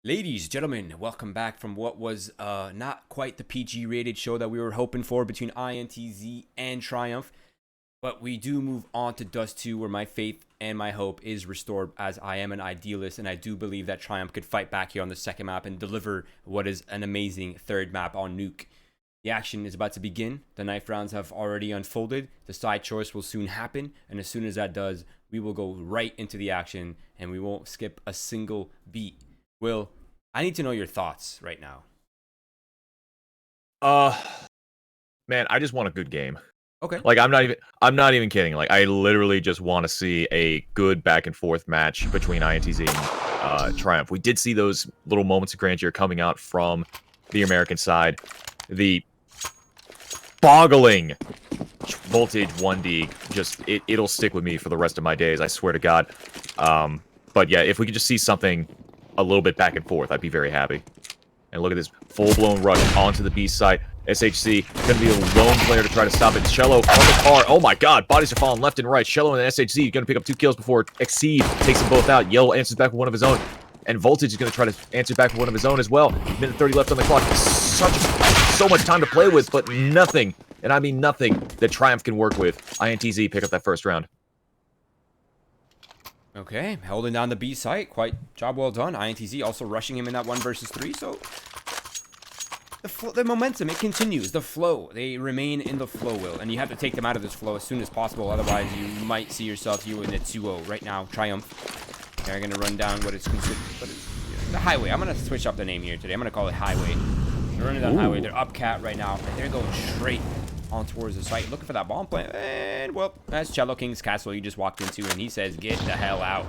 Ladies, gentlemen, welcome back from what was not quite the PG-rated show that we were hoping for between INTZ and Triumph. But we do move on to Dust 2, where my faith and my hope is restored, as I am an idealist, and I do believe that Triumph could fight back here on the second map and deliver what is an amazing third map on Nuke. The action is about to begin. The knife rounds have already unfolded. The side choice will soon happen, and as soon as that does, we will go right into the action, and we won't skip a single beat. Will, I need to know your thoughts right now. Man, I just want a good game. Okay. Like I'm not even kidding. Like I literally just want to see a good back and forth match between INTZ and Triumph. We did see those little moments of grandeur coming out from the American side. The boggling voltage 1D, just it'll stick with me for the rest of my days, I swear to God. But yeah, if we could just see something a little bit back and forth, I'd be very happy. And look at this full-blown rush onto the B site. SHC going to be a lone player to try to stop it. Cello on the car. Oh my god, bodies are falling left and right. Cello and SHC going to pick up 2 kills before Exceed takes them both out. Yellow answers back with one of his own. And Voltage is going to try to answer back with one of his own as well. Minute 30 left on the clock. So much time to play with, but nothing, and I mean nothing, that Triumph can work with. INTZ pick up that first round. Okay, holding down the B site. Quite job well done. INTZ also rushing him in that 1 versus 3. So the momentum, it continues. The flow, they remain in the flow, Will. And you have to take them out of this flow as soon as possible. Otherwise, you might see yourself in a 2-0 right now. Triumph. They're going to run down what is considered the highway. I'm going to switch up the name here today. I'm going to call it highway. They're running down highway. They're up cat right now. And they're going straight on towards the site, looking for that bomb plant. And, well, that's Cello King's castle you just walked into, and he says, get the hell out.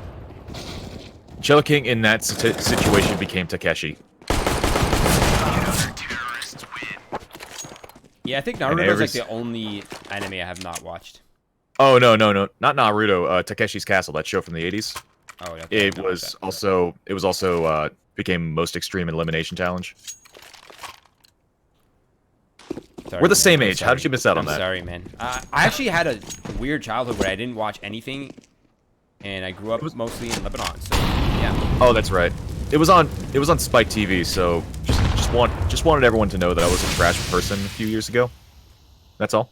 Cello King in that situation became Takeshi. Yeah, I think Naruto's like the only anime I have not watched. Oh, no. Not Naruto. Takeshi's Castle, that show from the 80s. Oh, yeah. It was also became Most Extreme Elimination Challenge. Sorry, We're the man. same age. How did you miss out on that? Sorry, man. I actually had a weird childhood where I didn't watch anything, and I grew up mostly in Lebanon. So yeah. Oh, that's right. It was on Spike TV. So just wanted everyone to know that I was a trash person a few years ago. That's all.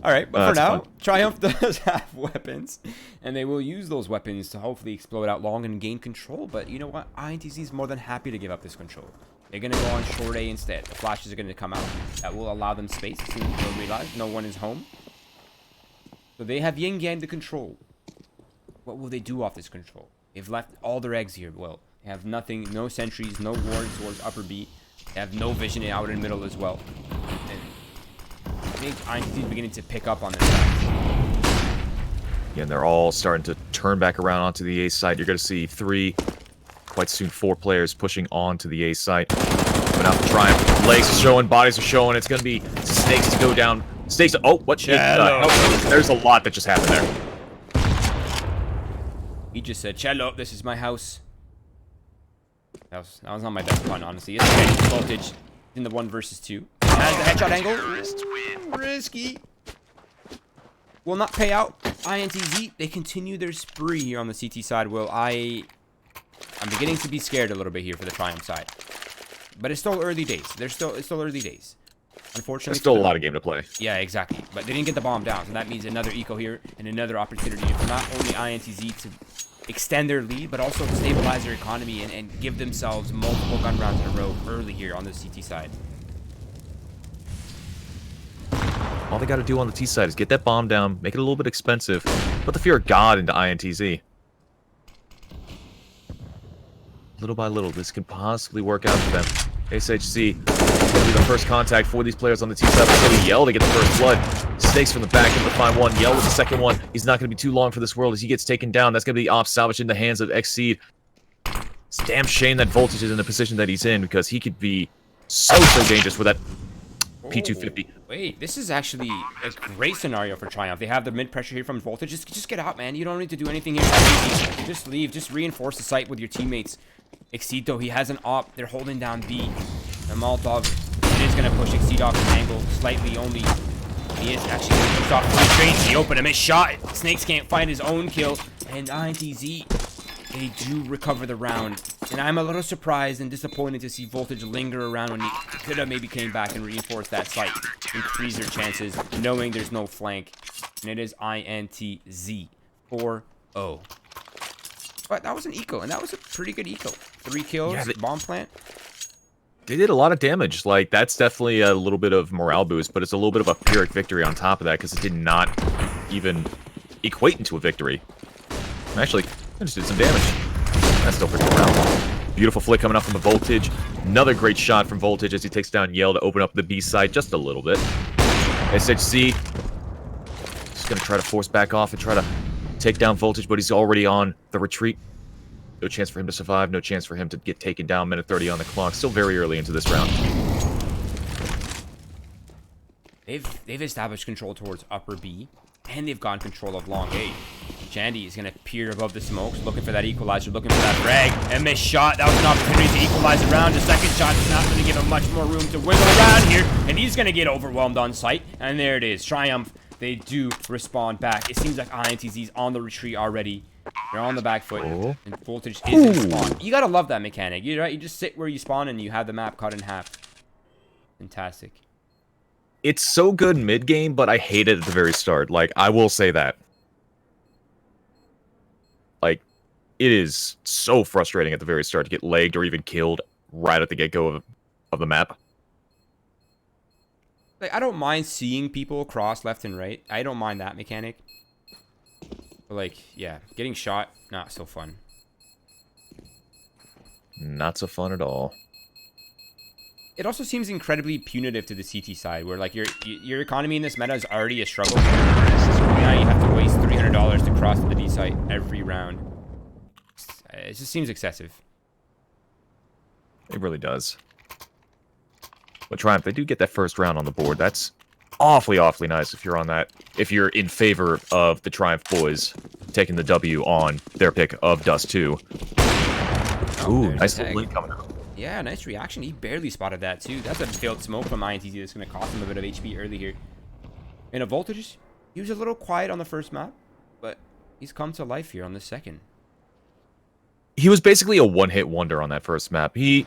All right, but for now, fun. Triumph does have weapons, and they will use those weapons to hopefully explode out long and gain control. But you know what? INTZ is more than happy to give up this control. They're going to go on short A instead. The flashes are going to come out. That will allow them space as soon as they'll realize no one is home. So they have Yin Yang to control. What will they do off this control? They've left all their eggs here. Well, they have nothing, no sentries, no wards towards upper B. They have no vision out in middle as well. And I think INTZ is beginning to pick up on this side. Yeah, and they're all starting to turn back around onto the A side. You're going to see 3, quite soon 4 players pushing on to the A site. Coming out for Triumph. Legs are showing, bodies are showing. It's going to be Snakes to go down. Snakes to, oh, what shit? There's a lot that just happened there. He just said, Cello, this is my house. That was not my best pun, honestly. It's okay. Voltage in the 1 versus 2. Has the headshot angle. Ooh, risky. Will not pay out. INTZ, they continue their spree here on the CT side. Will I'm beginning to be scared a little bit here for the Triumph side. But it's still early days. It's still early days. Unfortunately, there's still a lot of game to play. Yeah, exactly. But they didn't get the bomb down, so that means another eco here and another opportunity for not only INTZ to extend their lead, but also stabilize their economy and give themselves multiple gun rounds in a row early here on the CT side. All they got to do on the T side is get that bomb down, make it a little bit expensive, put the fear of God into INTZ. Little by little, this can possibly work out for them. SHC will be the first contact for these players on the T side. It's going to be Yell to get the first blood. Snakes from the back able to find one. Yell with the second one. He's not going to be too long for this world as he gets taken down. That's going to be off salvage in the hands of Exceed. It's a damn shame that Voltage is in the position that he's in, because he could be so dangerous with that P250. Wait, this is actually a great scenario for Triumph. They have the mid pressure here from Voltage. Just get out, man. You don't need to do anything here. Just leave. Just reinforce the site with your teammates. Exceed, though, he has an op. They're holding down B. The Molotov is going to push Exceed off his angle slightly only. He is actually going to push off 3 trains. He opened a missed shot. Snakes can't find his own kill. And INTZ they do recover the round. And I'm a little surprised and disappointed to see Voltage linger around when he could have maybe came back and reinforced that site. Increase their chances, knowing there's no flank. And it is INTZ 4-0. But that was an eco, and that was a pretty good eco. 3 kills, Yeah, bomb plant. They did a lot of damage. Like, that's definitely a little bit of morale boost, but it's a little bit of a Pyrrhic victory on top of that, because it did not even equate into a victory. Actually, I just did some damage. That's still pretty morale. Beautiful flick coming up from the Voltage. Another great shot from Voltage as he takes down Yell to open up the B side just a little bit. SHC just going to try to force back off and try to take down Voltage, but he's already on the retreat. No chance for him to survive, no chance for him to get taken down. Minute 30 on the clock. Still very early into this round. They've established control towards upper B, and they've gotten control of long A. Jandy is going to peer above the smokes, looking for that equalizer, looking for that frag, and missed shot. That was an opportunity to equalize around. The second shot is not going to give him much more room to wiggle around here, and he's going to get overwhelmed on sight. And there it is. Triumph, they do respond back. It seems like INTZ's on the retreat already. They're on the back foot, and Voltage is in spawn. You gotta love that mechanic. You just sit where you spawn, and you have the map cut in half. Fantastic. It's so good mid-game, but I hate it at the very start. Like, I will say that. Like, it is so frustrating at the very start to get legged or even killed right at the get-go of the map. Like, I don't mind seeing people cross left and right. I don't mind that mechanic. But, like, yeah, getting shot, not so fun. Not so fun at all. It also seems incredibly punitive to the CT side, where, like, your economy in this meta is already a struggle. So now you have to waste $300 to cross to the D site every round. It just seems excessive. It really does. But Triumph, they do get that first round on the board. That's awfully, awfully nice if you're on that. If you're in favor of the Triumph boys taking the W on their pick of Dust 2. Ooh, nice little link coming out. Yeah, nice reaction. He barely spotted that, too. That's a failed smoke from INTZ that's going to cost him a bit of HP early here. And a Voltage, he was a little quiet on the first map, but he's come to life here on the second. He was basically a one-hit wonder on that first map. He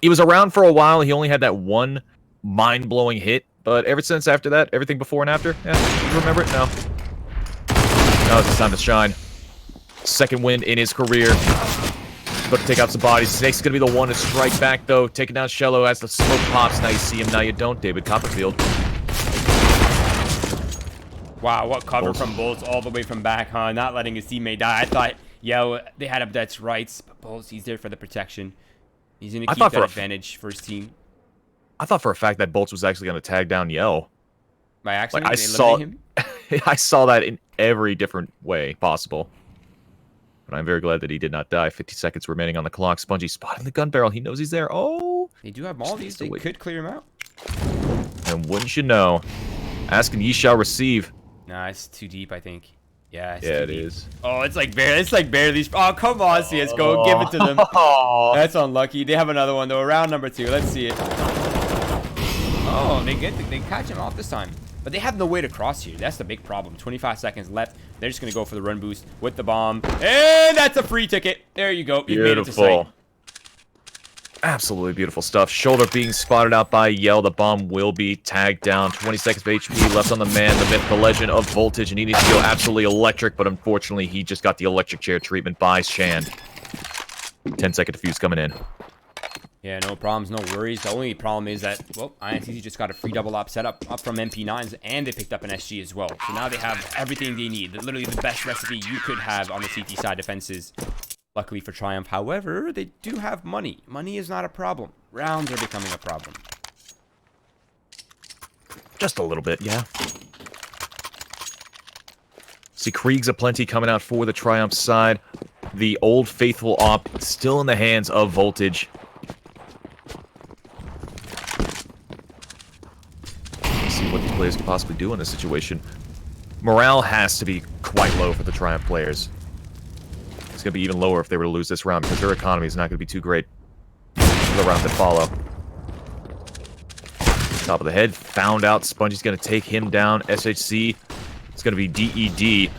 was around for a while. He only had that one mind-blowing hit, but ever since after that, everything before and after, yeah, you remember it? No. Now it's his time to shine. Second win in his career. About to take out some bodies. Snake's going to be the one to strike back, though. Taking down Shello as the smoke pops. Now you see him, now you don't. David Copperfield. Wow, what cover from Bolts all the way from back, huh? Not letting his teammate die. I thought, yeah, they had up that's rights, but Bolts, he's there for the protection. He's going to keep that advantage for his team. I thought for a fact that Bolts was actually going to tag down Yell. By accident, like, I saw that in every different way possible. But I'm very glad that he did not die. 50 seconds remaining on the clock. Spongy spotting the gun barrel. He knows he's there. Oh! They do have mollies. They could clear him out. And wouldn't you know, asking ye shall receive. Nah, it's too deep, I think. Yeah, it's yeah, too deep. Is. Oh, it's like barely. Oh, come on, CSGO. Give it to them. That's unlucky. They have another one, though. Round number 2. Let's see it. Oh, they catch him off this time. But they have no way to cross here. That's the big problem. 25 seconds left. They're just going to go for the run boost with the bomb. And that's a free ticket. There you go. You made it to sight. Absolutely beautiful stuff. Shoulder being spotted out by Yell. The bomb will be tagged down. 20 seconds of HP left on the man. The myth, the legend of Voltage. And he needs to go absolutely electric. But unfortunately, he just got the electric chair treatment by Shand. 10-second defuse coming in. Yeah, no problems, no worries. The only problem is that, well, INTZ just got a free double op setup up from MP9s, and they picked up an SG as well. So now they have everything they need. Literally the best recipe you could have on the CT side defenses. Luckily for Triumph. However, they do have money. Money is not a problem. Rounds are becoming a problem. Just a little bit, yeah. See, Krieg's aplenty coming out for the Triumph side. The old faithful op still in the hands of Voltage. See what the players can possibly do in this situation. Morale has to be quite low for the Triumph players. It's going to be even lower if they were to lose this round because their economy is not going to be too great for the rounds that follow. Top of the head, found out. Spongy's going to take him down. SHC, it's going to be DED.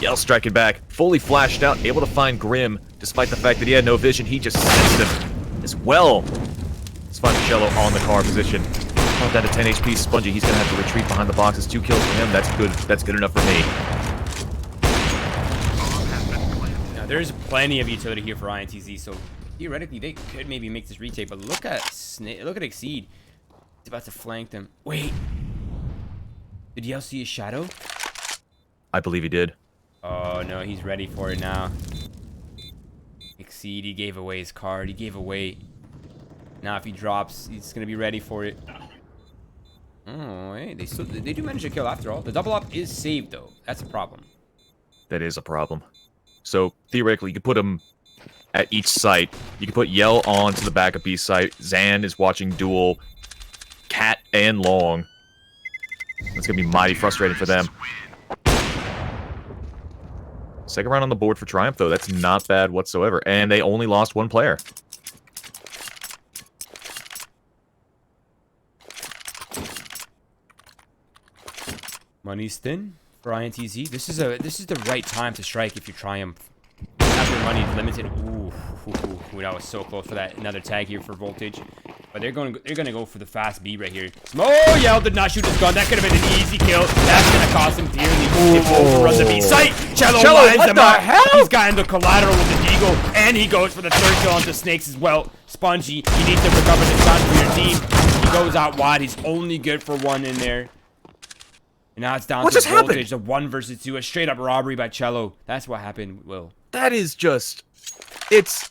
Yell striking back, fully flashed out, able to find Grim, despite the fact that he had no vision. He just sensed him as well. Let's find Cello on the car position. Brought down to 10 HP. Spongy, he's gonna have to retreat behind the boxes. 2 kills for him. That's good. That's good enough for me. Now, there's plenty of utility here for INTZ, so theoretically they could maybe make this retake. But look at Exceed. He's about to flank them. Wait, did Yell see a shadow? I believe he did. Oh no, he's ready for it now. Exceed, he gave away his card. He gave away. Now if he drops, he's gonna be ready for it. Oh, hey, they do manage to kill after all. The double up is saved though. That's a problem. That is a problem. So theoretically, you could put him at each site. You could put Yell on to the back of B site. Zan is watching duel Cat and Long. That's gonna be mighty frustrating for them. Second round on the board for Triumph, though. That's not bad whatsoever. And they only lost 1 player. Money's thin for INTZ. This is the right time to strike if you Triumph. After money is limited. Ooh, that was so close for that. Another tag here for Voltage. But they're gonna go for the fast B right here. Oh, Yell did not shoot his gun. That could have been an easy kill. That's gonna cost him dearly. If Voltage runs the B site, Cello lines him up. Hell? He's gotten the collateral with the Deagle, and he goes for the 3rd kill onto Snakes as well. Spongy, you need to recover the shot for your team. He goes out wide. He's only good for 1 in there. And now it's down to Voltage. The 1 versus 2. A straight up robbery by Cello. That's what happened, Will. That is just... This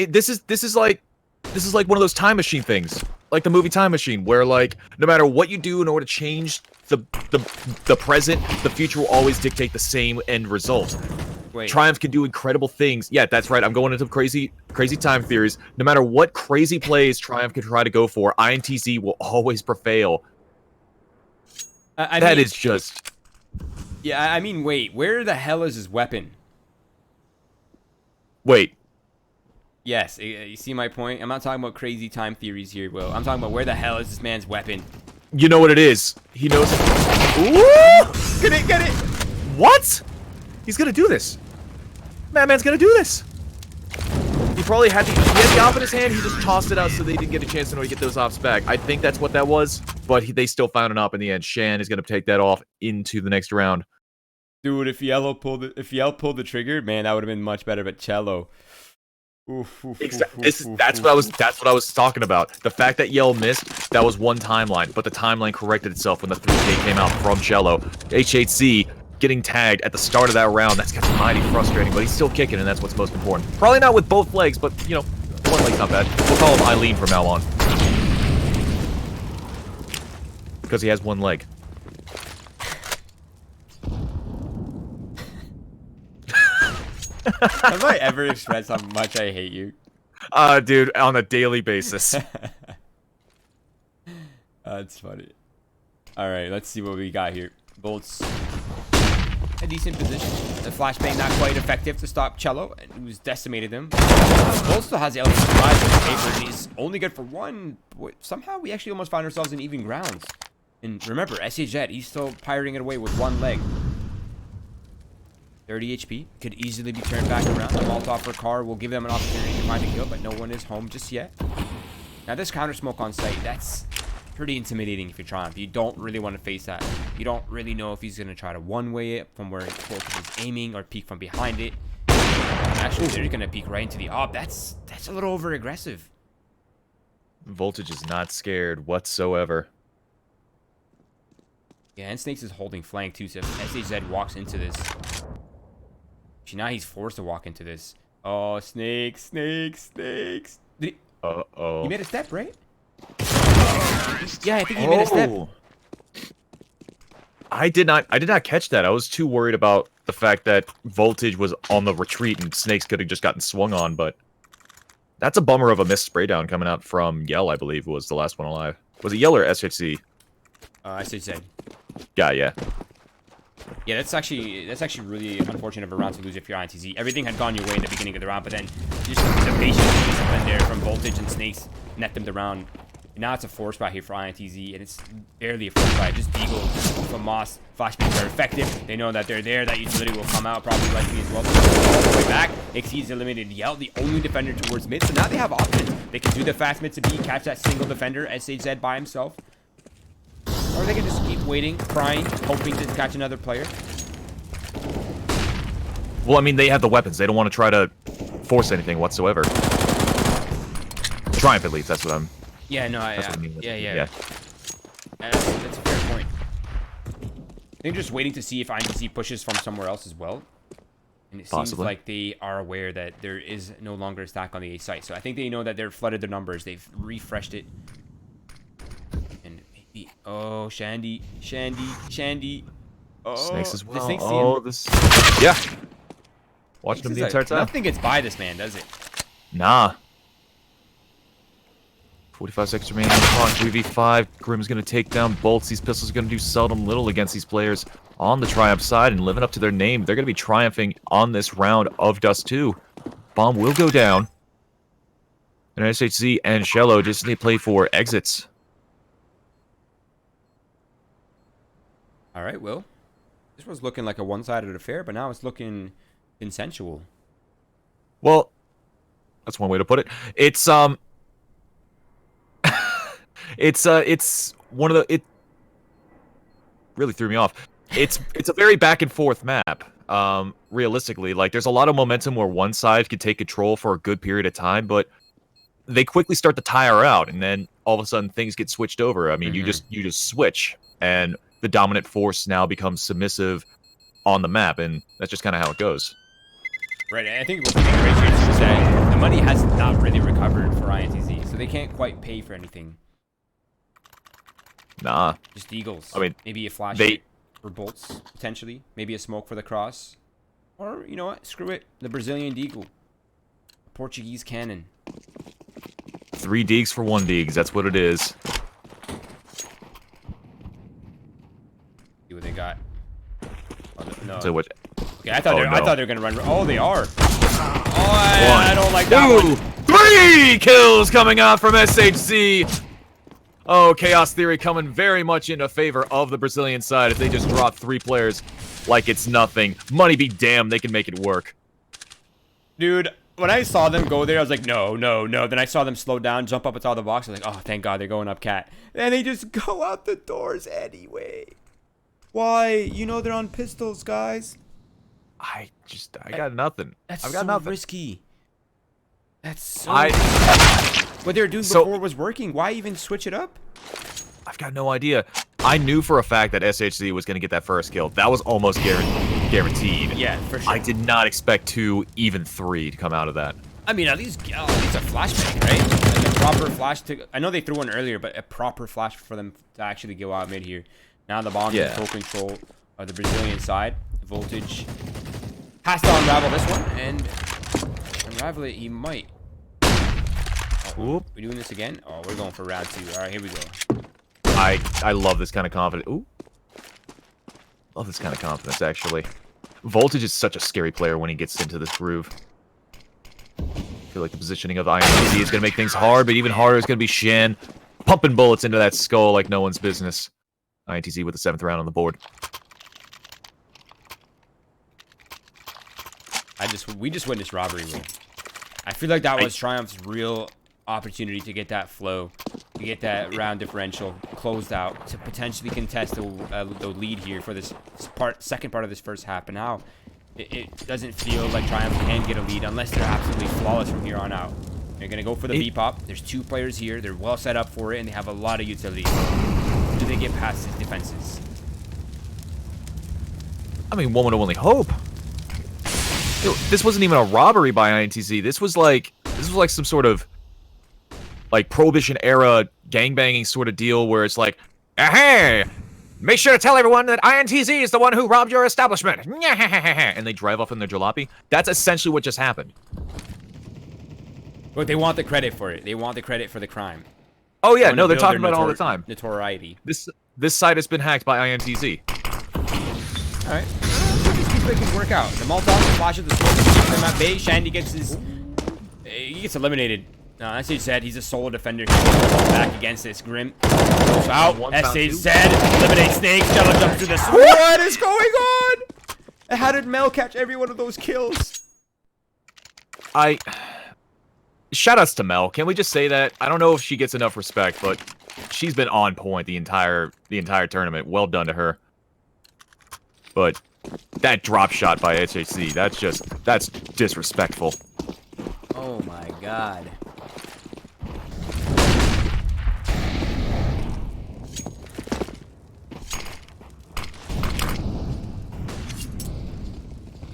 is like one of those time machine things. Like the movie Time Machine, where like no matter what you do in order to change the present, the future will always dictate the same end result. Wait. Triumph can do incredible things. Yeah, that's right. I'm going into crazy time theories. No matter what crazy plays Triumph can try to go for, INTZ will always prevail. That is just... Yeah, I mean, wait. Where the hell is his weapon? Wait. Yes, you see my point? I'm not talking about crazy time theories here, Will. I'm talking about where the hell is this man's weapon? You know what it is. He knows it. Ooh! Get it! What? He's gonna do this. Madman's gonna do this. He probably had the op in his hand. He just tossed it out so they didn't get a chance to get those ops back. I think that's what that was, but they still found an op in the end. Shan is gonna take that off into the next round. Dude, if Yell pulled the trigger, man, that would have been much better. But Cello. That's what I was talking about. The fact that Yell missed, that was one timeline, but the timeline corrected itself when the 3K came out from Cello. HHC getting tagged at the start of that round, that's gonna be mighty frustrating, but he's still kicking, and that's what's most important. Probably not with both legs, but, you know, one leg's not bad. We'll call him Eileen from now on. Because he has 1 leg. Have I ever expressed how much I hate you? Dude, on a daily basis. That's funny. Alright, let's see what we got here. Bolts. A decent position. The flashbang not quite effective to stop Cello, who's decimated them. Bolt still has the element of surprise on the paper, and he's only good for 1. Somehow we actually almost found ourselves in even grounds. And remember, SHZ, he's still pirating it away with 1 leg. 30 HP. Could easily be turned back around. The Molotov for car will give them an opportunity to find a kill, but no one is home just yet. Now this counter smoke on site, that's pretty intimidating if you're Triumph. You don't really want to face that. You don't really know if he's going to try to one-way it from where Voltage is aiming or peek from behind it. Actually, they're going to peek right into the op. That's a little over-aggressive. Voltage is not scared whatsoever. Yeah, and Snakes is holding flank too, so if SHZ walks into this... Now he's forced to walk into this. Oh, Snakes. Uh-oh. He made a step, right? Yeah, I think he made a step. I did not catch that. I was too worried about the fact that Voltage was on the retreat and Snakes could have just gotten swung on, but that's a bummer of a missed spray down coming out from Yell, I believe, was the last one alive. Was it Yell or SHC? SHZ. Yeah. Yeah, that's actually really unfortunate of a round to lose if you're INTZ. Everything had gone your way in the beginning of the round, but then just the patience and discipline there from Voltage and Snakes net them the round. And now it's a 4 spot here for INTZ, and it's barely a 4 spot. Just Deagle FAMAS flashbangs are effective. They know that they're there. That utility will come out probably likely as well. All the way back. Exceeds eliminated Yell, the only defender towards mid. So now they have options. They can do the fast mid to B, catch that single defender, SHZ by himself. Or they can just keep waiting, crying, hoping to catch another player. Well, I mean, they have the weapons. They don't want to try to force anything whatsoever. Triumph, at least. That's what I'm... Yeah, no, That's what I mean with it. Yeah. That's a fair point. They're just waiting to see if INTZ pushes from somewhere else as well. And it seems like they are aware that there is no longer a stack on the A site. So I think they know that they're flooded their numbers. They've refreshed it. And maybe... Oh, Shandy. Oh, Snakes as well. Snakes oh, this... Yeah. Watching him the entire time. Nothing gets by this man, does it? Nah. 45 seconds remaining on the clock. 3v5. Grim's going to take down Bolts. These pistols are going to do seldom little against these players on the Triumph side and living up to their name. They're going to be triumphing on this round of Dust 2. Bomb will go down. And SHZ and Shello just need to play for exits. All right, Will. This was looking like a one-sided affair, but now it's looking consensual. Well, that's one way to put it. It's it's one of the... It really threw me off. It's a very back and forth map. Realistically, like there's a lot of momentum where one side could take control for a good period of time, but they quickly start to tire out, and then all of a sudden things get switched over. I mean, you just switch, and the dominant force now becomes submissive on the map, and that's just kind of how it goes. Right, I think what's being great here is that the money has not really recovered for INTZ, so they can't quite pay for anything. Nah. Just Eagles. I mean, maybe a flash for Bolts, potentially. Maybe a smoke for the cross. Or, you know what? Screw it. The Brazilian Deagle. Portuguese cannon. 3 Deags for 1 Deags. That's what it is. See what they got. Oh, no. So what? Okay, I thought they were gonna run. Oh, they are. Oh, I don't like that one. 3 kills coming out from SHZ. Oh, Chaos Theory coming very much into favor of the Brazilian side if they just drop 3 players like it's nothing. Money be damned, they can make it work. Dude, when I saw them go there, I was like, no. Then I saw them slow down, jump up atop the box. I was like, oh, thank God they're going up cat. And they just go out the doors anyway. Why? You know they're on pistols, guys. I got nothing. That's I've got so nothing. risky. That's so... What they were doing So- before was working. Why even switch it up? I've got no idea. I knew for a fact that SHZ was going to get that first kill. That was almost guaranteed. Yeah, for sure. I did not expect 2, even 3 to come out of that. I mean, at least a flashbang, right? Like a proper flash to... I know they threw one earlier, but a proper flash for them to actually go out mid here. Now the bomb's in full control of the Brazilian side. Voltage has to unravel this one, and unravel it he might. Oh, we doing this again? Oh, we're going for round 2. All right, here we go. I love this kind of confidence. Ooh. Love this kind of confidence, actually. Voltage is such a scary player when he gets into this groove. I feel like the positioning of INTZ is going to make things hard, but even harder is going to be Shan pumping bullets into that skull like no one's business. INTZ with the 7th round on the board. We just witnessed robbery, Will. I feel like that was Triumph's real opportunity to get that flow, to get that round differential closed out, to potentially contest the lead here for this second part of this first half. But now, it doesn't feel like Triumph can get a lead unless they're absolutely flawless from here on out. They're gonna go for the B-pop. There's 2 players here. They're well set up for it, and they have a lot of utility. Do they get past his defenses? I mean, one would only hope. This wasn't even a robbery by INTZ. This was like some sort of like Prohibition era gangbanging sort of deal where it's like, hey, make sure to tell everyone that INTZ is the one who robbed your establishment. And they drive off in their jalopy. That's essentially what just happened. But they want the credit for it. They want the creded for the crime. Oh yeah, no, they're talking about it all the time. Notoriety. This site has been hacked by INTZ. All right. They can work out. The Molotov flashes the smoke to keep them at bay. Shandy gets his... He gets eliminated. No, SHZ, he's a solo defender. He goes back against this. Grim goes out. SHZ eliminates Snakes. Jello jumps through this. What is going on? How did Mel catch every one of those kills? Shoutouts to Mel. Can we just say that? I don't know if she gets enough respect, but she's been on point the entire tournament. Well done to her. But that drop shot by HHC, that's disrespectful. Oh my god.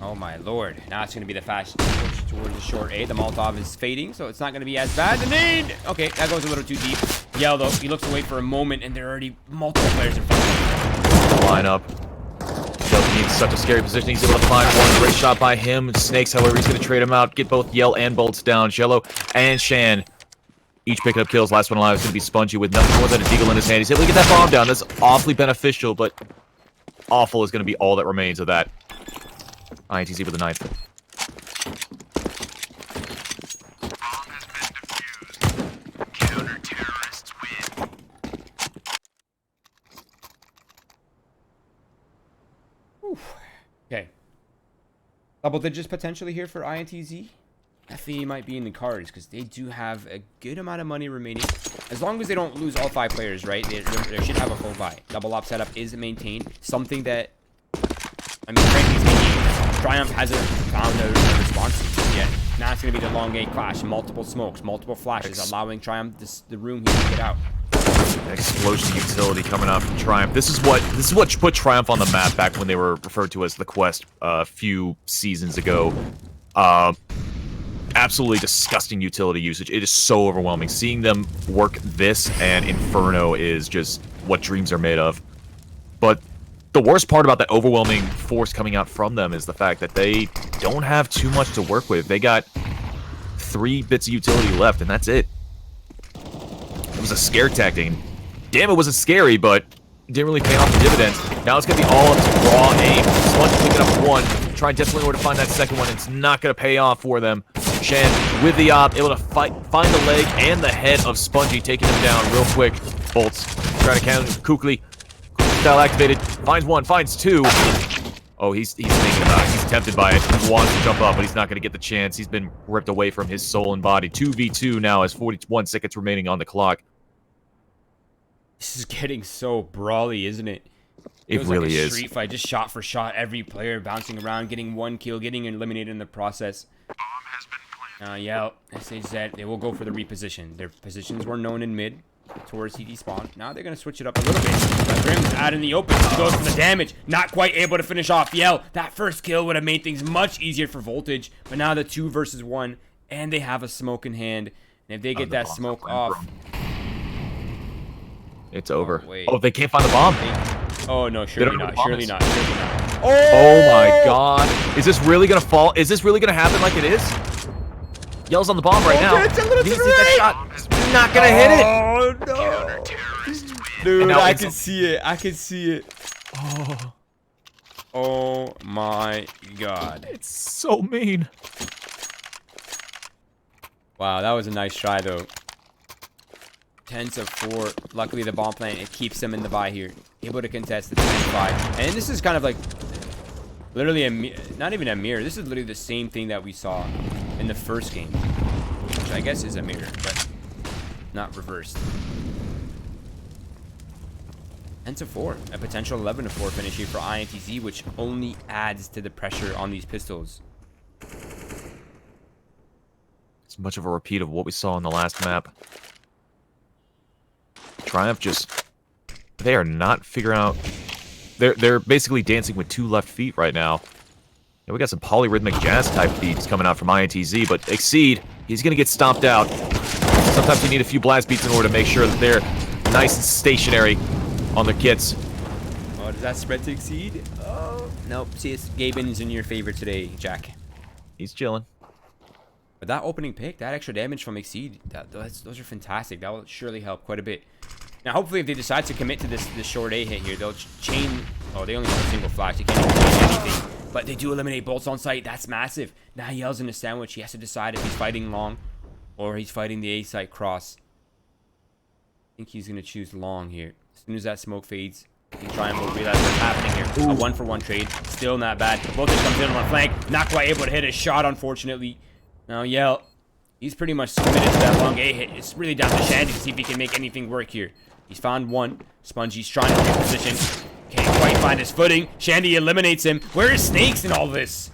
Oh my lord. Now it's going to be the fast push towards the short A. The Molotov is fading, so it's not going to be as bad. The nade! Okay, that goes a little too deep. Yell, though, he looks away for a moment, and there are already multiple players in front of him. Line up. Yell needs such a scary position. He's able to find one. Great shot by him. Snakes, however, he's going to trade him out. Get both Yell and Bolts down. Jello and Shan each picking up kills. Last one alive is going to be Spongy with nothing more than a deagle in his hand. He's able to get that bomb down. That's awfully beneficial, but awful is going to be all that remains of that. INTZ with the knife. Bomb has been defused. Counter-terrorists win. Okay. Double digits potentially here for INTZ. FE might be in the cards because they do have a good amount of money remaining. As long as they don't lose all 5 players, right? They should have a full buy. Double op setup is maintained. Something that, I mean, frankly speaking, Triumph hasn't found a response yet. Now it's going to be the long A clash. Multiple smokes, multiple flashes, allowing Triumph the room here to get out. Explosion utility coming out from Triumph. This is what put Triumph on the map back when they were referred to as the Quest a few seasons ago. Absolutely disgusting utility usage. It is so overwhelming. Seeing them work this and Inferno is just what dreams are made of. But the worst part about that overwhelming force coming out from them is the fact that they don't have too much to work with. They got 3 bits of utility left, and that's it. It was a scare tactic. Damn, it wasn't scary, but it didn't really pay off the dividends. Now it's going to be all up to raw aim. Sponge picking up 1. Trying desperately to find that second one. It's not going to pay off for them. Shan with the op, able to find the leg and the head of Spongy, taking him down real quick. Bolts trying to counter Kukli. Style activated. Finds 1, finds 2. Oh, he's thinking about it. He's tempted by it. He wants to jump up, but he's not going to get the chance. He's been ripped away from his soul and body. 2v2 now as 41 seconds remaining on the clock. This is getting so brawly, isn't it? It really like a is. Street fight, just shot for shot. Every player bouncing around, getting 1 kill, getting eliminated in the process. Bomb has been planted. Yeah, SHZ, they will go for the reposition. Their positions were known in mid towards CD spawn. Now they're going to switch it up a little bit. Grim's out in the open. He goes for the damage. Not quite able to finish off Yell. That first kill would have made things much easier for Voltage. But now the 2 versus 1. And they have a smoke in hand. And if they get that smoke off... It's over. wait. Oh, they can't find the bomb. Oh, no, surely not. Surely not. Surely not. Oh my god. Is this really going to fall? Is this really going to happen like it is? Yell's on the bomb right now. It's a little He too needs to hit that shot. Not going to hit it. Oh, no. Counter-terrorists win. Dude, now I it's can see it. I can see it. Oh, Oh my god. it's so mean. Wow, that was a nice try though. 10-4. Luckily the bomb plant, it keeps them in the buy here. Able to contest the 10-5. And this is kind of like literally not even a mirror. This is literally the same thing that we saw in the first game. Which I guess is a mirror, but not reversed. 10-4. A potential 11-4 finish here for INTZ, which only adds to the pressure on these pistols. It's much of a repeat of what we saw in the last map. Triumph just... They are not figuring out... They're basically dancing with 2 left feet right now. Yeah, we got some polyrhythmic jazz type beats coming out from INTZ, but Exceed, he's going to get stomped out. Sometimes you need a few blast beats in order to make sure that they're nice and stationary on their kits. Oh, does that spread to Exceed? Oh, nope. See, Gaben's in your favor today, Jack. He's chilling. But that opening pick, that extra damage from Exceed, those are fantastic. That will surely help quite a bit. Now, hopefully, if they decide to commit to this short A hit here, they'll chain... Oh, they only have a single flash. They can't even chain anything. But they do eliminate bolts on site. That's massive. Now Yell's in a sandwich. He has to decide if he's fighting long or he's fighting the A site cross. I think he's going to choose long here. As soon as that smoke fades, he try and realize what's happening here. A 1-for-1 trade. Still not bad. Voltage comes in on the flank. Not quite able to hit his shot, unfortunately. Now, Yell, he's pretty much committed to that long A hit. It's really down to Shandy to see if he can make anything work here. He's found one. Spongy's trying to reposition. Can't quite find his footing. Shandy eliminates him. Where is Snakes in all this?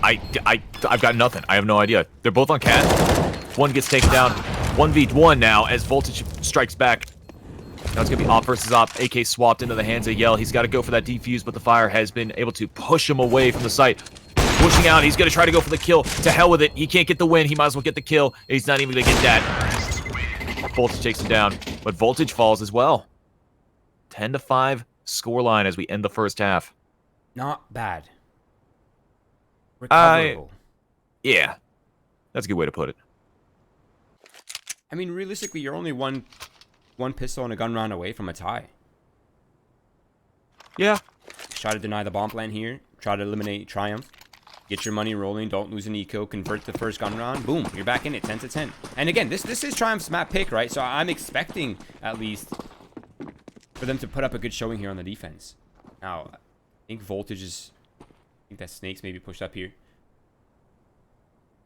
I've got nothing. I have no idea. They're both on cat. One gets taken down. 1v1 now as Voltage strikes back. Now it's going to be op versus op. AK swapped into the hands of Yell. He's got to go for that defuse, but the fire has been able to push him away from the site. Pushing out. He's going to try to go for the kill. To hell with it. He can't get the win. He might as well get the kill. He's not even going to get that. Voltage takes him down, but Voltage falls as well. 10-5 scoreline as we end the first half. Not bad. Recoverable. Yeah. That's a good way to put it. I mean, realistically, you're only one pistol and a gun round away from a tie. Yeah. Try to deny the bomb plan here. Try to eliminate Triumph. Get your money rolling. Don't lose an eco. Convert the first gun round. Boom. You're back in it. 10-10. And again, this is Triumph's map pick, right? So I'm expecting, at least, for them to put up a good showing here on the defense. Now, I think Voltage is... I think that Snakes maybe pushed up here.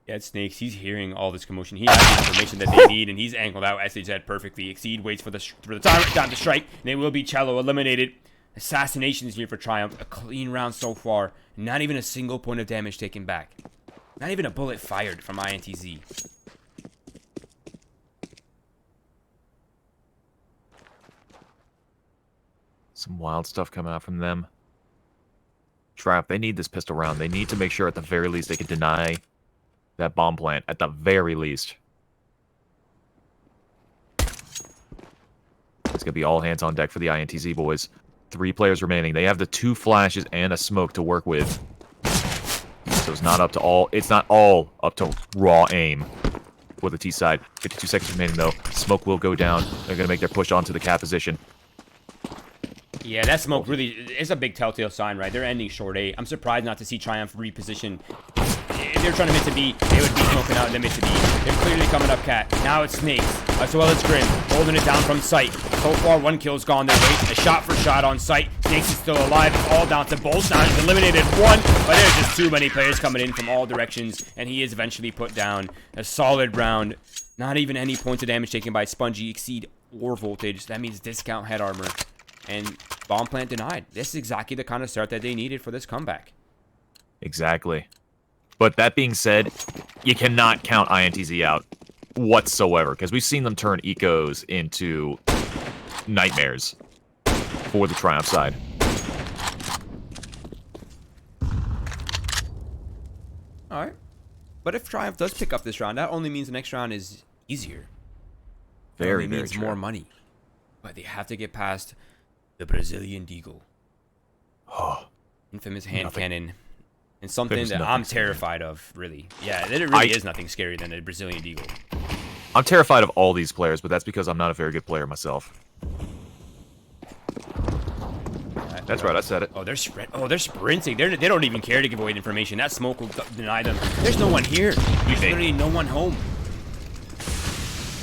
Yeah, it's Snakes. He's hearing all this commotion. He has the information that they need, and he's angled out SHZ perfectly. Exceed waits for the time to strike, and it will be Cello eliminated. Assassinations here for Triumph. A clean round so far. Not even a single point of damage taken back. Not even a bullet fired from INTZ. Some wild stuff coming out from them. Triumph, they need this pistol round. They need to make sure at the very least they can deny that bomb plant. At the very least. It's going to be all hands on deck for the INTZ boys. 3 players remaining. They have the 2 flashes and a smoke to work with. So it's not all up to raw aim for the T side. 52 seconds remaining though. Smoke will go down. They're going to make their push onto the cat position. Yeah, that smoke really is a big telltale sign, right? They're ending short A. I'm surprised not to see Triumph reposition. If they're trying to mid to B, they would be smoking out in the mid to B. They're clearly coming up cat. Now it's Snakes, as well as Grim, holding it down from sight. So far, 1 kill's gone their way. A shot for shot on sight. Snakes is still alive. It's all down to Bolt. Now he's eliminated 1, but there's just too many players coming in from all directions, and he is eventually put down. A solid round. Not even any points of damage taken by Spongy, Exceed, or Voltage. That means discount head armor. And bomb plant denied. This is exactly the kind of start that they needed for this comeback. Exactly. But that being said, you cannot count INTZ out whatsoever, because we've seen them turn ecos into nightmares for the Triumph side. Alright. But if Triumph does pick up this round, that only means the next round is easier. Very, it very means true. more money. But they have to get past the Brazilian Deagle. Oh, Infamous hand nothing. cannon. And something There's that nothing I'm scary. terrified of, really. Yeah, there really is nothing scarier than a Brazilian Deagle. I'm terrified of all these players, but that's because I'm not a very good player myself. That's right, I said it. Oh, they're sprinting. They don't even care to give away the information. That smoke will deny them. There's no one here. There's literally no one home.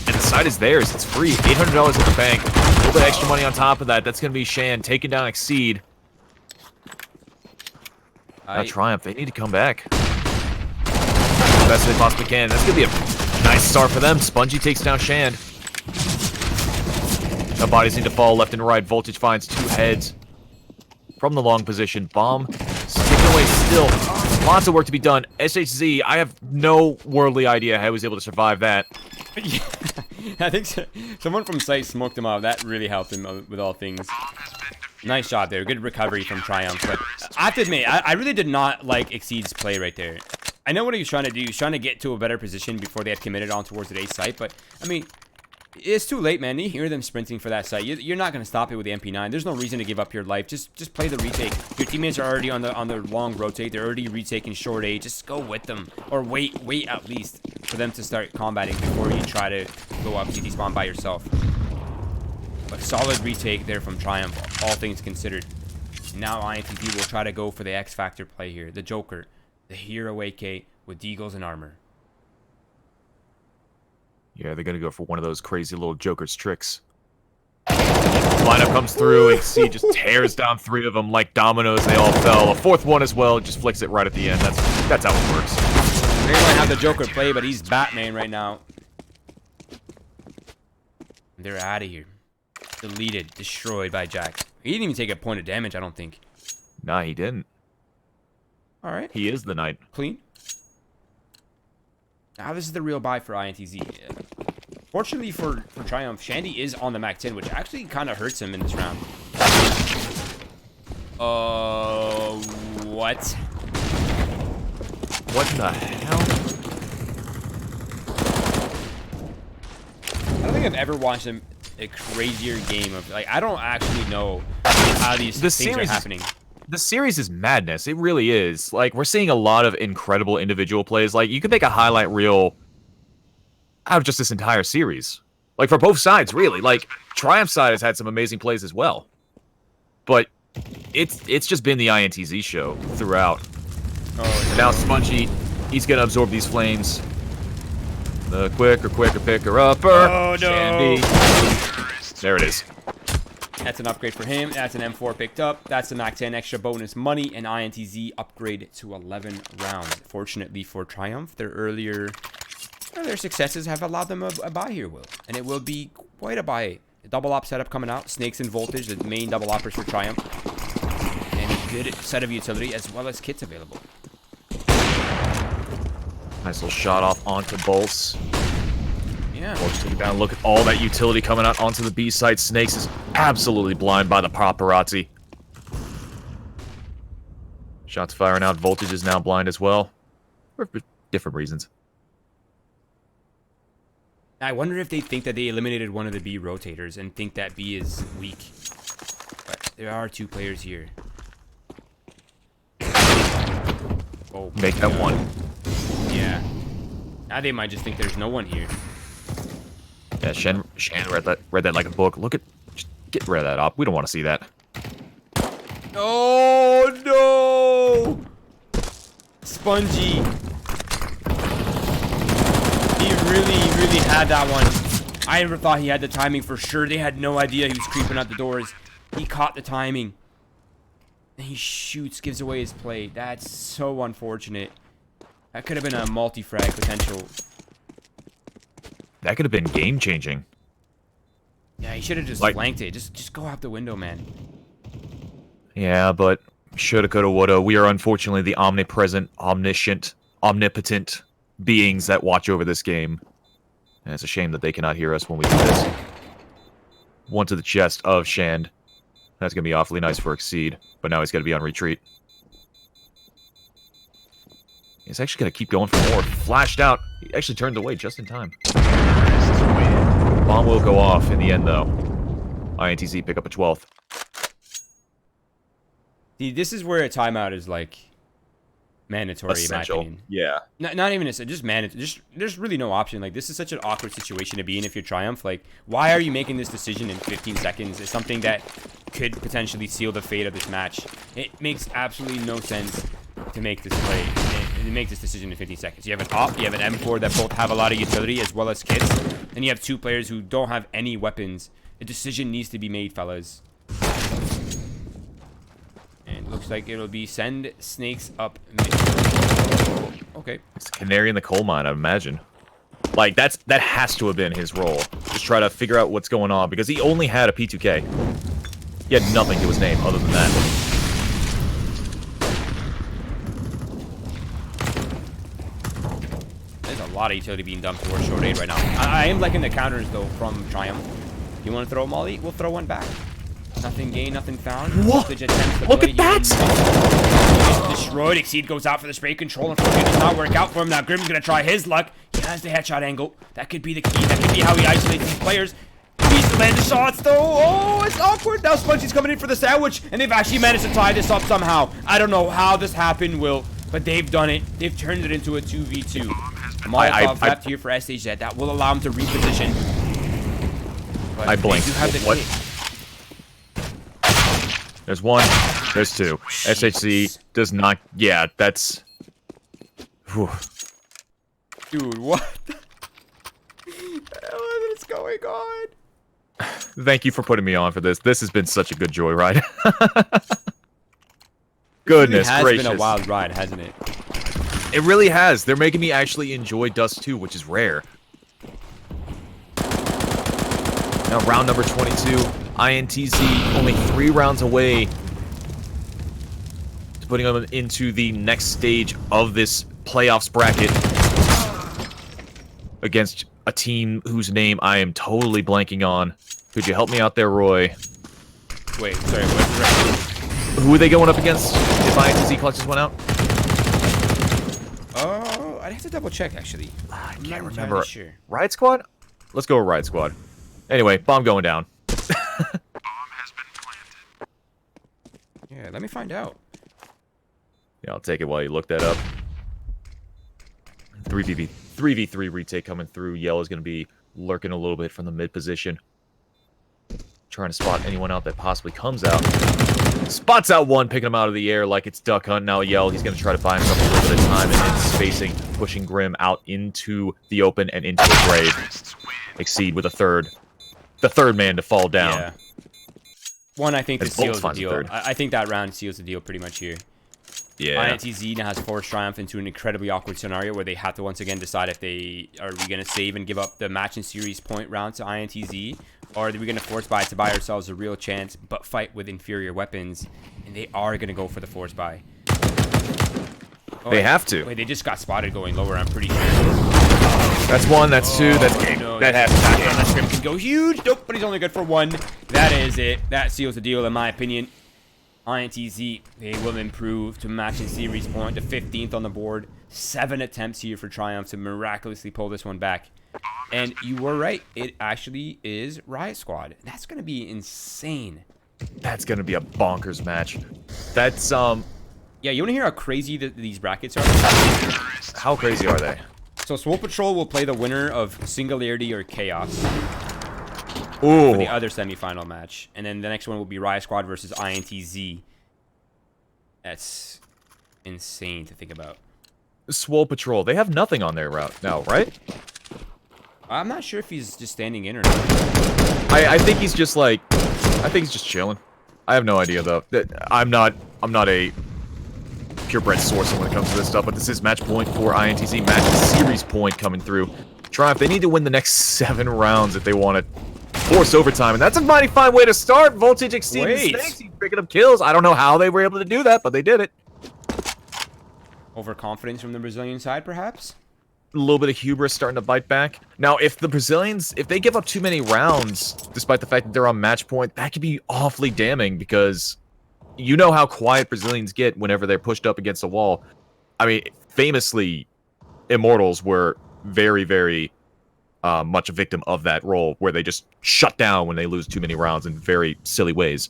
And the site is theirs. It's free. $800 in the bank. A little bit extra money on top of that. That's going to be Shan taking down Exceed. Now Triumph, they need to come back. The best they possibly can. That's going to be a nice start for them. Spongy takes down Shan. The bodies need to fall left and right. Voltage finds 2 heads from the long position. Bomb sticking away still. Lots of work to be done. SHZ, I have no worldly idea how he was able to survive that. Yeah, I think someone from site smoked him out. That really helped him with all things. Nice job there. Good recovery from Triumph. But I have to admit, I really did not like Exceed's play right there. I know what he was trying to do. He was trying to get to a better position before they had committed on towards the A site. But, I mean, it's too late, man. You hear them sprinting for that site. You're not going to stop it with the MP9. There's no reason to give up your life. Just play the retake. Your teammates are already on the long rotate. They're already retaking short A. Just go with them. Or wait at least for them to start combating before you try to go up CT spawn by yourself. But solid retake there from Triumph, all things considered. Now INTZ will try to go for the X Factor play here. The Joker. The Hero AK with Deagles and armor. Yeah, they're gonna go for one of those crazy little Joker's tricks. Lineup comes through, and C just tears down 3 of them like dominoes. They all fell. A 4th one as well, just flicks it right at the end. That's how it works. They might have the Joker play, but he's Batman right now. They're out of here. Deleted, destroyed by Jack. He didn't even take a point of damage, I don't think. Nah, he didn't. All right. He is the knight. Clean. Now this is the real buy for INTZ. Fortunately for Triumph, Shandy is on the Mac 10, which actually kind of hurts him in this round. What? What the hell? I don't think I've ever watched a crazier game of, like, I don't actually know how these things are happening. The series is madness. It really is. Like, we're seeing a lot of incredible individual plays. Like, you could make a highlight reel out of just this entire series. Like, for both sides, really. Like, Triumph's side has had some amazing plays as well. But it's just been the INTZ show throughout. Oh, and now Spongy, he's going to absorb these flames. The quicker picker-upper. Oh, no. Shandy. There it is. That's an upgrade for him. That's an M4 picked up. That's the Mac 10 extra bonus money, and INTZ upgrade to 11 rounds. Fortunately for Triumph, their successes have allowed them a buy here, Will. And it will be quite a buy. A double op setup coming out. Snakes and Voltage, the main double oppers for Triumph. And a good set of utility as well as kits available. Nice little shot off onto Bolts. Yeah. Bolts take it down. Look at all that utility coming out onto the B side. Snakes is absolutely blind by the paparazzi. Shots firing out. Voltage is now blind as well. For different reasons. I wonder if they think that they eliminated one of the B rotators and think that B is weak. But there are 2 players here. Oh, make that one. Yeah. Now they might just think there's no one here. Yeah, Shen read that like a book. Look at, just get rid of that op. We don't want to see that. Oh no! Spongy. He really had that one. I never thought he had the timing for sure. They had no idea he was creeping out the doors. He caught the timing. And he shoots, gives away his play. That's so unfortunate. That could have been a multi-frag potential. That could have been game-changing. Yeah, he should have just flanked it. Just go out the window, man. Yeah, but shoulda, coulda, woulda. We are unfortunately the omnipresent, omniscient, omnipotent beings that watch over this game. And it's a shame that they cannot hear us when we do this. One to the chest of Shand. That's going to be awfully nice for Exceed, but now he's got to be on retreat. He's actually going to keep going for more. Flashed out. He actually turned away just in time. Bomb will go off in the end, though. INTZ pick up a 12th. See, this is where a timeout is, like, mandatory, Essential. in my opinion. Yeah. Not even just mandatory. There's really no option. Like, this is such an awkward situation to be in if you're Triumph. Like, why are you making this decision in 15 seconds? It's something that could potentially seal the fate of this match. It makes absolutely no sense to make this play. And make this decision in 15 seconds. You have an op, you have an M4 that both have a lot of utility as well as kits, and you have 2 players who don't have any weapons. A decision needs to be made, fellas. And looks like it'll be send Snakes up mid. Okay. It's canary in the coal mine, I imagine. Like, that has to have been his role. Just try to figure out what's going on, because he only had a P2K. He had nothing to his name other than that. There's a lot of utility being dumped towards short aid right now. I am liking the counters, though, from Triumph. You want to throw a molly? We'll throw one back. Nothing gained, nothing found. What? Look at that! He's destroyed. Exceed goes out for the spray control. Unfortunately, it does not work out for him. Now Grim's going to try his luck. He has the headshot angle. That could be the key. That could be how he isolates these players. He needs to land the shots, though. Oh, it's awkward. Now Spongy's coming in for the sandwich, and they've actually managed to tie this up somehow. I don't know how this happened, Will, but they've done it. They've turned it into a 2v2. Molotov left here for SHZ. That will allow him to reposition. But I blinked. What? Kit. There's 1. There's 2. SHC does not... Yeah, that's... Whew. Dude, what? What is going on? Thank you for putting me on for this. This has been such a good joyride. Goodness It has gracious. been a wild ride, hasn't it? It really has. They're making me actually enjoy Dust 2, which is rare. Now, round number 22. INTZ only 3 rounds away to putting them into the next stage of this playoffs bracket against a team whose name I am totally blanking on. Could you help me out there, Roy? Wait, sorry, what? Who are they going up against if INTZ clutches one out? Oh, I'd have to double check, actually. I I'm can't not remember. entirely sure. Riot Squad? Let's go with Riot Squad. Anyway, bomb going down. Bomb has been planted. Yeah, let me find out. Yeah, I'll take it while you look that up. 3v3 retake coming through. Yellow's going to be lurking a little bit from the mid position. Trying to spot anyone out that possibly comes out. Spots out one, picking him out of the air like it's duck hunt. Now Yell, he's going to try to buy himself a little bit of time and then spacing, pushing Grim out into the open and into the grave. Exceed with the third man to fall down. Yeah. One, I think this As Bolt seals the finds the deal. third. I think that round seals the deal pretty much here. Yeah. INTZ now has forced Triumph into an incredibly awkward scenario where they have to once again decide if they are we going to save and give up the match and series point round to INTZ, or are we going to force buy to buy ourselves a real chance but fight with inferior weapons, and they are going to go for the force buy. Oh, They have to. Wait, they just got spotted going lower, I'm pretty sure. That's one, that's two, that's No, that has to yeah, that Grim can go huge. Nope, but he's only good for one. That is it. That seals the deal, in my opinion. INTZ, they will improve to match in series point to 15th on the board. 7 attempts here for Triumph to miraculously pull this one back. And you were right. It actually is Riot Squad. That's going to be insane. That's going to be a bonkers match. That's, Yeah, you want to hear how crazy these brackets are? how crazy are they? So Swole Patrol will play the winner of Singularity or Chaos Ooh. for the other semifinal match. And then the next one will be Riot Squad versus INTZ. That's insane to think about. Swole Patrol, they have nothing on their route now, right? I'm not sure if he's just standing in or not. I think he's just like, I think he's just chilling. I have no idea though. I'm not a purebred source when it comes to this stuff, but this is match point for INTZ, match series point coming through. Triumph, they need to win the next 7 rounds if they want to force overtime, and that's a mighty fine way to start. Voltage exceeding Wait. Snakes, he's picking up kills. I don't know how they were able to do that, but they did it. Overconfidence from the Brazilian side, perhaps? A little bit of hubris starting to bite back. Now, if the Brazilians, if they give up too many rounds, despite the fact that they're on match point, that could be awfully damning because you know how quiet Brazilians get whenever they're pushed up against a wall. I mean, famously, Immortals were very, very much a victim of that role, where they just shut down when they lose too many rounds in very silly ways.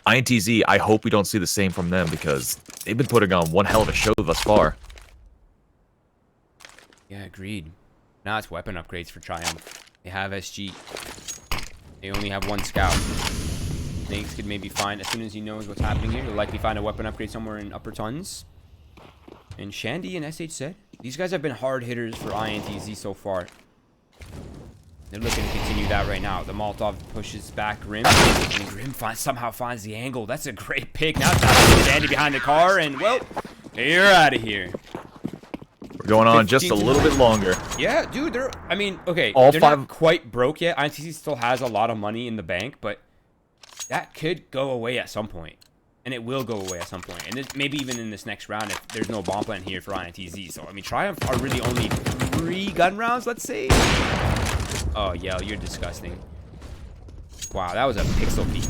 INTZ, I hope we don't see the same from them because they've been putting on one hell of a show thus far. Yeah, agreed. Now it's weapon upgrades for Triumph. They have SG. They only have 1 scout. Snakes could maybe find, as soon as he knows what's happening here, he'll likely find a weapon upgrade somewhere in upper tons. And Shandy and SH said, these guys have been hard hitters for INTZ so far. They're looking to continue that right now. The Molotov pushes back Grim, and Grim somehow finds the angle. That's a great pick. Now it's Shandy behind the car, and well, you're out of here. We're going on just a little bit longer. Yeah, dude, they're, I mean, okay, All they're 5 not quite broke yet. INTZ still has a lot of money in the bank, but that could go away at some point. And it will go away at some point. And this, maybe even in this next round if there's no bomb plan here for INTZ. So, I mean, Triumph are really only 3 gun rounds, let's say. Oh, Yell, you're disgusting. Wow, that was a pixel peek.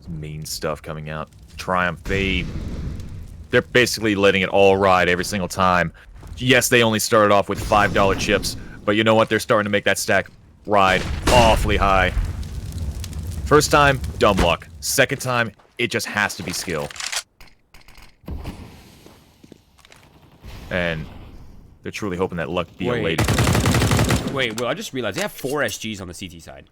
Mean stuff coming out. Triumph, they're basically letting it all ride every single time. Yes, they only started off with $5 chips, but you know what? They're starting to make that stack ride awfully high. First time, dumb luck. Second time, it just has to be skill. And they're truly hoping that luck be a lady. Wait, well, I just realized they have 4 SGs on the CT side.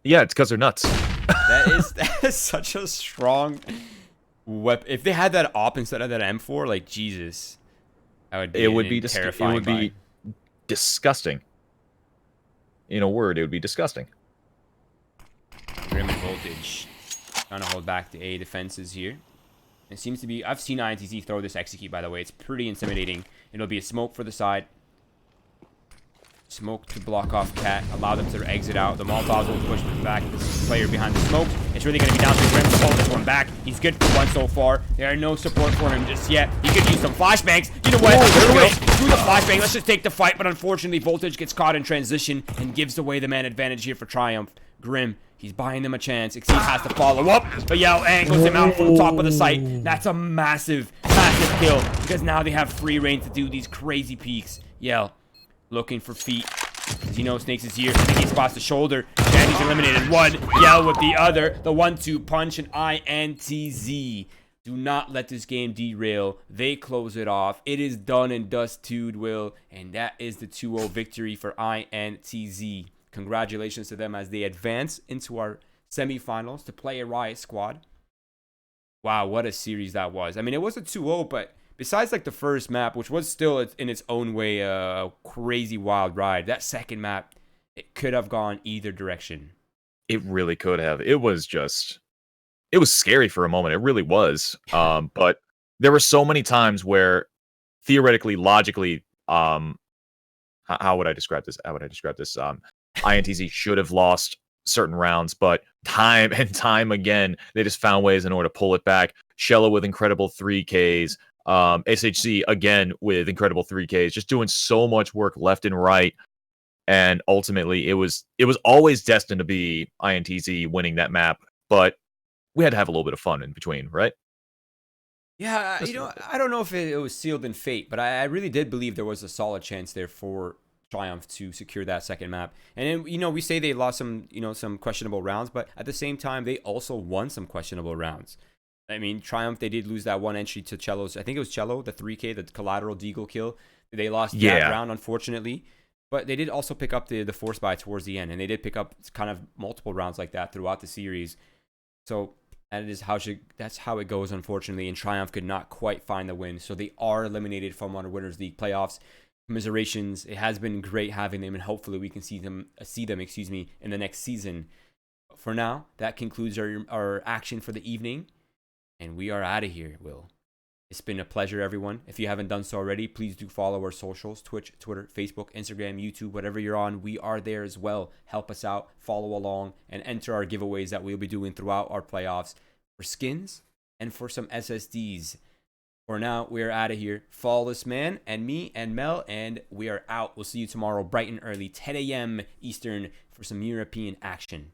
Yeah, it's because they're nuts. That is such a strong If they had that op instead of that M4, like Jesus, that would be It would be terrifying. It would be disgusting. In a word, it would be disgusting. Grim and Voltage trying to hold back the A defenses here. It seems to be. I've seen INTZ throw this execute, by the way. It's pretty intimidating. It'll be a smoke for the side. Smoke to block off Cat. Allow them to exit out. The Molotovs will push back this player behind the smoke. It's really going to be down to Grim to hold this one back. He's good for one so far. There are no support for him just yet. He could use some flashbangs. You know what? Screw the flashbang. Let's just take the fight. But unfortunately, Voltage gets caught in transition and gives away the man advantage here for Triumph. Grim, he's buying them a chance. Exceed has to follow up, but Yao angles him out from the top of the site. That's a massive, massive kill because now they have free reign to do these crazy peeks. Yell looking for feet. Zeno Snakes is here. I think he spots the shoulder. Shandy's eliminated one. Yell with the other. The 1-2 punch and INTZ. Do not let this game derail. They close it off. It is done and dusted, Will. And that is the 2-0 victory for INTZ. Congratulations to them as they advance into our semifinals to play a Riot squad. Wow, what a series that was. I mean, it was a 2-0, but besides like the first map, which was still in its own way a crazy wild ride, that second map, it could have gone either direction. It really could have. It was scary for a moment. It really was. But there were so many times where theoretically, logically, how would I describe this? INTZ should have lost certain rounds, but time and time again, they just found ways in order to pull it back. Shello with incredible 3Ks. SHC again with incredible 3Ks, just doing so much work left and right. And ultimately, it was always destined to be INTZ winning that map, but we had to have a little bit of fun in between, right? Yeah, I don't know if it was sealed in fate, but I really did believe there was a solid chance there for Triumph to secure that second map. And then, we say they lost some questionable rounds, but at the same time, they also won some questionable rounds. I mean, Triumph, they did lose that one entry to Cello's. I think it was Cello, the 3K, the collateral deagle kill. They lost that round, unfortunately. But they did also pick up the force buy towards the end, and they did pick up kind of multiple rounds like that throughout the series. So that's how it goes, unfortunately. And Triumph could not quite find the win, so they are eliminated from our Winners League playoffs. Commiserations. It has been great having them, and hopefully we can see them in the next season. But for now, that concludes our action for the evening, and we are out of here, Will. It's been a pleasure, everyone. If you haven't done so already, please do follow our socials: Twitch, Twitter, Facebook, Instagram, YouTube, whatever you're on. We are there as well. Help us out, follow along, and enter our giveaways that we'll be doing throughout our playoffs for skins and for some SSDs. For now, we're out of here. Follow this man and me and Mel, and we are out. We'll see you tomorrow bright and early, 10 a.m. Eastern, for some European action.